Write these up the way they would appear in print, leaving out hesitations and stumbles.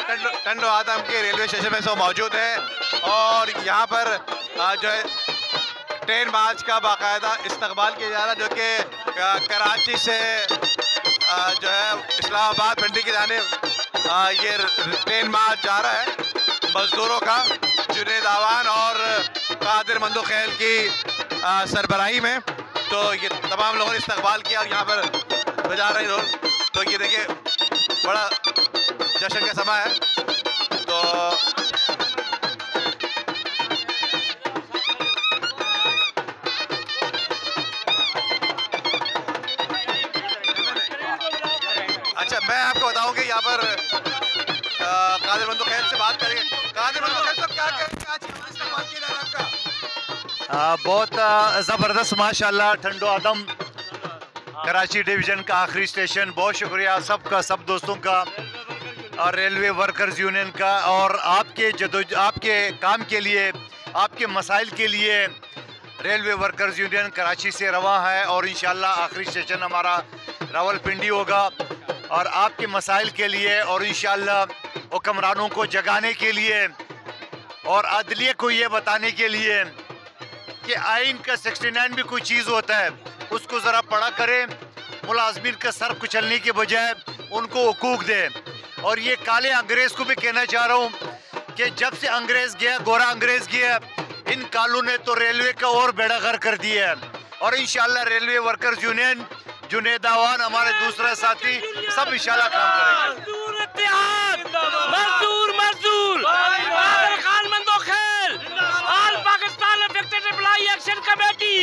टंडो आदम के railway station में मौजूद है और यहाँ पर जो है ट्रेन मार्च का बाकायदा इस्तकबाल किया जा रहा है, जो कि कराची से जो है इस्लामाबाद पिंडी की जानिब ये ट्रेन मार्च जा रहा है मजदूरों का, जुनेद आवान और कादिर मंदोखैल की सरबराही में। तो ये तमाम लोगों ने इस्तकबाल किया और यहाँ पर बजा रहे लोग। तो ये देखिए बड़ा जश्न का समय है। तो अच्छा, मैं आपको बताऊं कि यहाँ पर कादिर मंदोखैल से बात करेंगे। कादिर मंदोखैल साहब, क्या कहेंगे आज इस्तेमाल किया जा रहा है आपका? बहुत ज़बरदस्त माशाल्लाह। टंडो आदम कराची डिवीज़न का आखिरी स्टेशन। बहुत शुक्रिया सबका, सब दोस्तों का और रेलवे वर्कर्स यूनियन का, और आपके काम के लिए, आपके मसाइल के लिए रेलवे वर्कर्स यूनियन कराची से रवा है और इंशाल्लाह आखिरी स्टेशन हमारा रावलपिंडी होगा। और आपके मसाइल के लिए और इंशाल्लाह हुक्मरानों को जगाने के लिए और अदलिया को ये बताने के लिए कि आइन का 69 भी कोई चीज़ होता है, उसको ज़रा पढ़ा करें। मुलाजमीन का सर कुचलने के बजाय उनको हुकूक दे। और ये काले अंग्रेज़ को भी कहना चाह रहा हूँ कि जब से अंग्रेज़ गया, गोरा अंग्रेज़ गया, इन कालों ने तो रेलवे का और बेड़ा गर्क कर दिया है। और इंशाल्लाह railway workers union, Junaid Awan, हमारे दूसरा साथी, सब इंशाल्लाह काम करेंगे। मजदूर मजदूर Khan Mandokhel, all Pakistan affected employee action committee,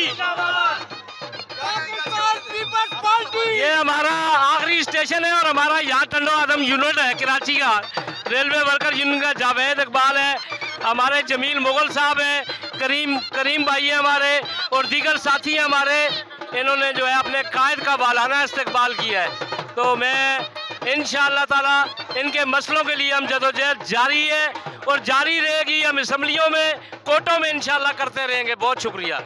ये हमारा आखिरी स्टेशन है और हमारा यहाँ टंडो आदम यूनिट है कराची का, रेलवे वर्कर यूनियन का। जावेद इकबाल है, हमारे जमील मुगल साहब हैं, करीम भाई है हमारे, और दीगर साथी हैं हमारे। इन्होंने जो है अपने कायद का वालाना इस्तकबाल किया है। तो मैं इंशाअल्लाह ताला इनके मसलों के लिए हम जदोजहद जारी है और जारी रहेगी। हम असम्बलियों में, कोर्टों में इंशाअल्लाह करते रहेंगे। बहुत शुक्रिया।